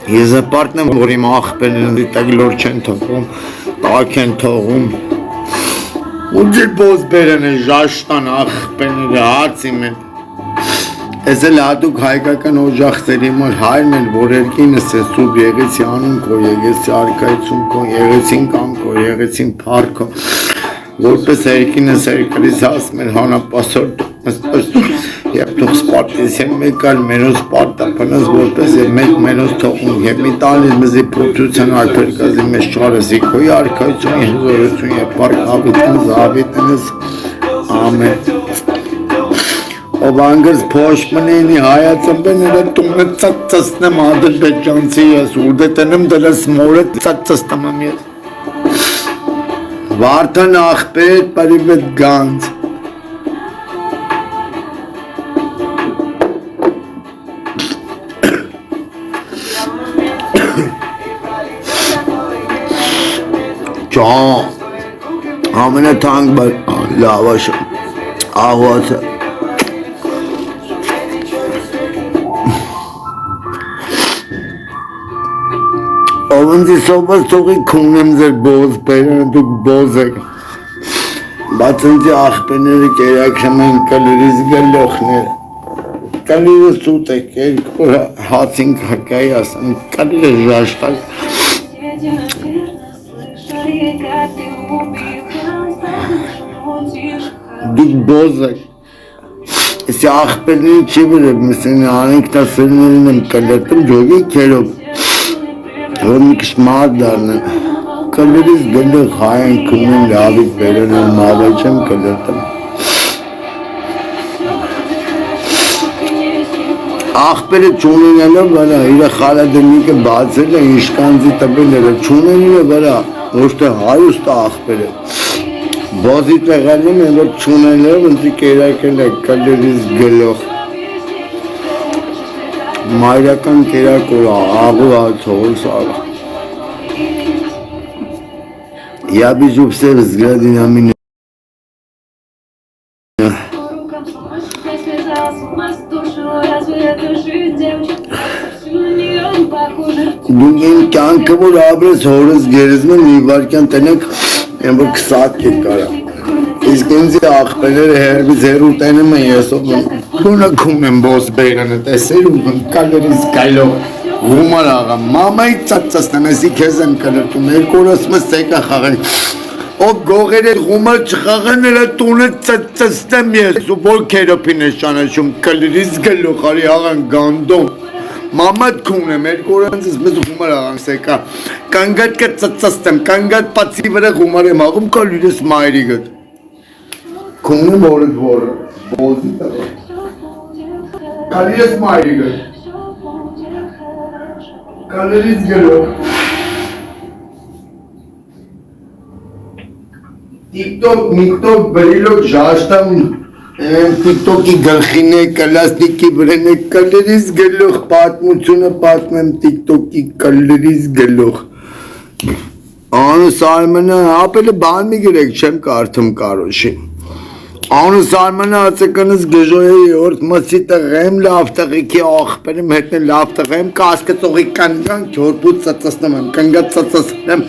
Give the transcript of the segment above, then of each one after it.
Ես ապարտն եմ, որ իմ աղբերն դիտագլոր չեն թողում, տակ են թողում։ Ու ձեր բոզ բերեն է ժաշտան աղբերները հարցիմ են։ Ես էլ հատուկ հայկական օջախների մոտ հայրն էլ որ երկինս է սուր եղեցի անուն քո, եղեցի արքայություն քո, եղեցին կամ քո, եղեցին փառքո, որպես երկինս երկրից ասում էր հանապասորդ և թող սպարտիս եմ մեկ այլ մերոս պարտապնս որպես և մեկ մերոս թողում և մի տալիս մզի պրոծության արքեր կազի մեզ չարըզի քոյի արքայություն հզորություն և պարկ հավիտնս հավիտնս ամեն Ով անգրս փոշմնինի հայացմբեները տունը ծածծնեմ ադրբեջանցի ես ուրդետենեմ դրս մորը ծածծնեմ ես Վարդան աղբեր պարիբետ գանց Ճան ամենը թանկ լավաշը աղվածը Ովնձի սոբաս թողի քունեմ ձեր բոզ բերան դուք բոզ եք բացնձի աղբեները կերակշեմ են կլիրիս գլոխները կլիրը սուտ եք երկոր հացինք հակայի ասան կլիրը ժաշտակ դուք բոզ եք Եսի աղբերների չի վրև մսին անինքնասերներին եմ կլերտում ջոգի կերով որ մի կշմար դարնեն, կլերից գնդեղ հայեն կունում լավիտ բերեն են մավայ չեմ կլերտում։ Աղբերը չունենելով վրա, իրա խալադնիկը բացել է, իշկանձի տպել է, չունենին է վրա, ոչ թե հայուստ աղբերը։ Բոզի տեղալում է, որ չունենելով ընձի կերակել է կլերից գլող։ Մայրական կերակոր աղու ացողոս աղ Я бежу все взгляды на меня Դունգեն կյանքը որ ապրես հորս գերզմն մի վարկյան տնեք եմ որ կսատ կետ կարա Իսկ ինձի աղբերերը հերվից հերու տենում են եսով Դունակում եմ բոս բերանը տեսեր ու կալերից կայլով Հումար աղա, մամայի ծածծնեմ, եսի կեզ եմ կլրտում, երկորս մս սեկա խաղեն Ով գողեր էր հումար չխաղեն էլա տունը ծածծնեմ ես ու որ կերոպին է շանաշում կլրից գլող արի աղան գանդում Մամատ կունեմ, երկորանցս մս հումար աղան սեկա Կանգատ կը ծածծնեմ, կանգատ պացի վրա հումար եմ աղում կալիրս մայրի գտ Կունեմ որդ որը, բոզի տղա Կալիրս մայրի գտ Կալերից գելով Տիկտոկ, միկտոկ, բրիլոկ, ժաշտամ Տիկտոկի գլխին է, կլասնիկի վրեն է Կալերից գլող, պատմությունը պատմեմ տիկտոկի կալերից գլող Անուս արմենը, ապել է բան մի գրեք, չեմ կարդում կարոշի Անուս արմենը ացեկանս գժոյի օրդ մսի տղեմ լավ տղիքի աղբերեմ հետն լավ տղեմ կասկը ծողի կանգան չորբուտ ծծասնեմ եմ կանգատ ծծասնեմ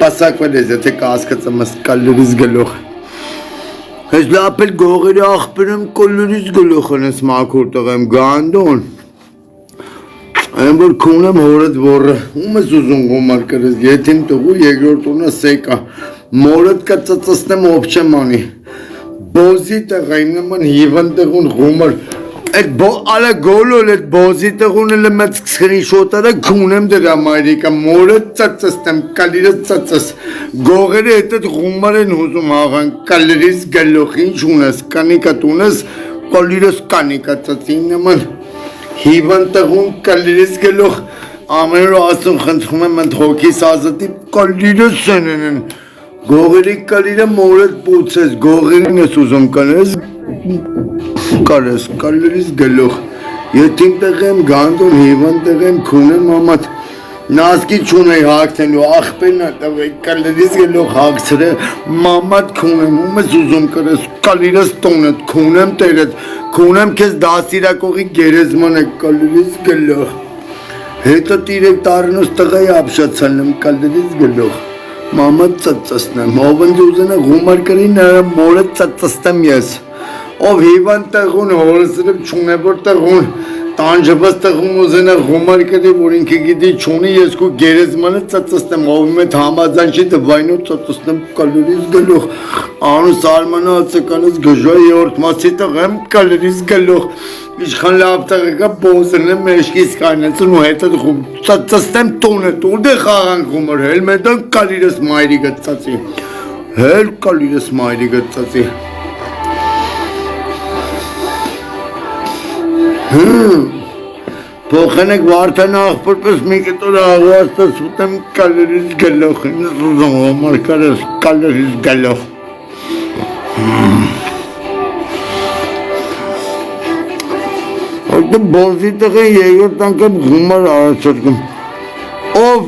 պասակվել ես եթե կասկը ծմս կալերից գլող ես լապել գողերի աղբերեմ կալերից գլող ընես մաքուր տղեմ գանդոն Այն որ կունեմ հորդ որը ում ես ուզում գոմար կրես եթիմ տղու երկրորդ ունը սեկա մորդ կա ծծասնեմ ով չեմ անի Բոզի տղա իմ նման հիվան տղուն խումար Ալա գոլոլ էդ բոզի տղուն էլ մեծ սկրիշոտարը կունեմ դրա մայրիկա մորը ծծստեմ կալիրը ծծս գողերը հետդ խումար են հուզում աղան կալիրից գլող ինչ ունես կանիկա տունես կալիրս կանիկա ծծ իմ նման հիվան տղուն կալիրից գլող ամեն որ ասում խնդրում եմ ընդ հոգիս ազատի կալիրս սենեն Գողերի կալիրը մորդ պուծես, գողերին ես ուզում կարես, կալերից գլող Եթին տղեմ, գանդում, հիվան տղեմ, կունեմ ամատ Նասկի չունեի հագթենու, աղպենա տվեի, կալերից գլող հագցրե Մամատ կունեմ, ում ես ուզում կարես, կալիրս տոնդ, կունեմ տերդ Կունեմ կեզ դասիրակողի գերեզման է, կալերից գլող Հետո 3 տարնոց տղայի ապշացանեմ կալերից գլող, մամա ծծծնեմ, ով ընդ ուզենա գումար կրի նրա մորը ծծծնեմ ես, ով հիվան տեղուն հորսրებ չունե որ տեղուն, տանջված տեղում ուզենա գումար կրի որ ինքը գիտի չունի ես քո գերեզմանը ծծծնեմ, ով մեծ համաձայն չի դվայնով ծծծնեմ կալերից գլող, անուս արմանա ածականից գժվա երորդ մասի տղեմ կալերից գլող, իշխան լավ տեղեկա բոզրնեմ մեշկիս կանեցուն ու հետը ծծծնեմ տունը տունդե խաղանք գումար, հել մետան կալիրս մայրի գծացի, հել կալիրս մայրի գծացի, Փոխանեք վարդան աղբորպես մի կետոր աղվաստս ուտեմ կալերից գլող, ինձ ուզում համար կարես կալերից գլող Որտը բոզի տղեն երկրորդ անգամ գումար առաջարկում Ով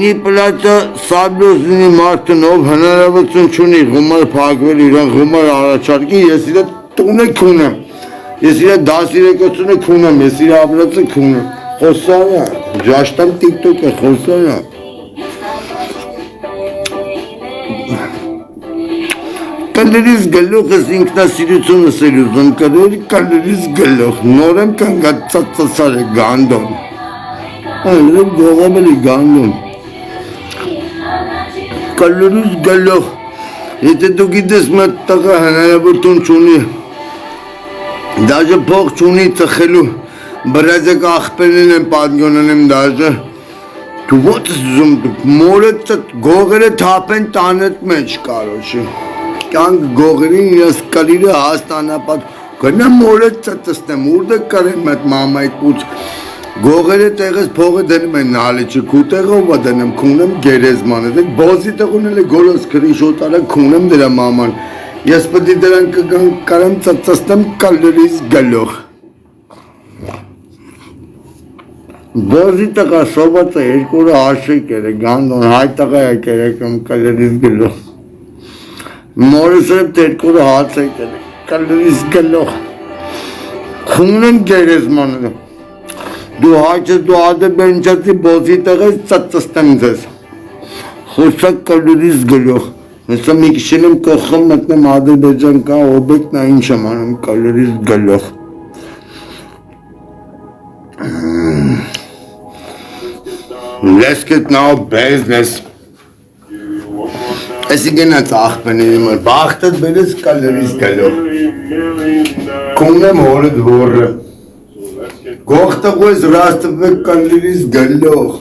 նիպլատը սաբլոզինի մարդն ով հնարավորություն չունի գումար փակվել իրան գումար առաջարկի ես իրը տունը քունեմ Ես իրա դասիրեկությունը քունեմ, ես իրա ապրածը քունեմ, խոսանա, ժաշտամ տիկտոկ է, խոսանա Կալերից գլող ես ինքնասիրությունս էլ ուզում կրել, կալերից գլող, նոր եմ կանգատ ծածծար է գանդոն Այլև գողամ էլի գանդոն Կալերից գլող, եթե դու գիտես մատ տղա հնարավորություն չունի Դաժե փող չունի ծխելու, բրազեք աղպերին եմ պատգոնան եմ դաժե Դու ոտ ես ուզում դուք, մորը գողերը թապեն տանետ մեջ կարոշի Կյանք գողերին իրաս կալիրը հաստանապատ Գնա մորը ծծստեմ, ուրդը կարեմ մատ մամայք պուց Գողերը տեղես փողը դնում են նալիչը, կու տեղով դնեմ, քունեմ գերեզմանը Դեք բոզի տեղուն էլ է գորոս կրի շոտարա քունեմ դրա մաման Ես պտի դրան կարամ ծծստեմ կալերից գլող Բոզի տղա սոված է երկորը հաշիկ էր գանդոն հայ տղա է կերեկում կալերից գլող Մորս եմ երկորը հաց է կալերից գլող Խունեմ գերեզմանը Դու հաչես դու ադեբենչացի բոզի տղա ծծստեմ ձեզ Խոսակ կալերից գլող Հեսա մի քիչ եմ կողմ մտնեմ Ադրբեջան կա օբյեկտ նա ինչ եմ անում կալերից գլող Let's get now business Էսի գնաց աղբեների մար բաղթդ բերես կալերից գլող Կունեմ հորդ որը Գողտղու ես ռաստվեք կալերից գլող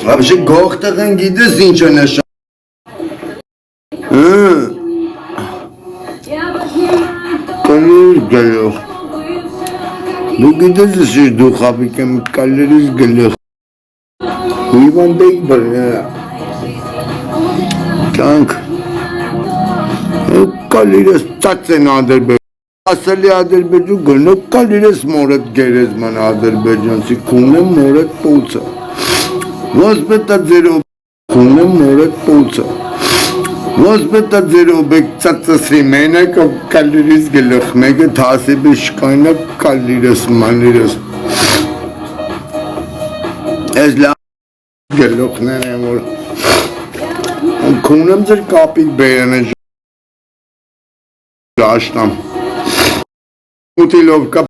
Вообще գողտղեն գիտես ինչ է նշան Կալերից գլող Դու գիտես ես ես դու խապիկ եմ կալերից գլող Հույվան դեիք բրներա Կյանք Կալերից ծած են ադրբեջ Ասալի ադրբեջու գլնով կալերից մորդ գերեզման ադրբեջանցի Քունեմ մորդ պուծը Ոնց պետա ձերով քունեմ մորդ պուծը Ոնց պետա ձերով բեք ծածասրի մենակ կալերից գլող մեկը թասիբի շկայնա կալերից մաներից Ես լավ գլողներ եմ որ Քունեմ ձեր կապիկ բերանը ժաշտամ Ուտիլով կապ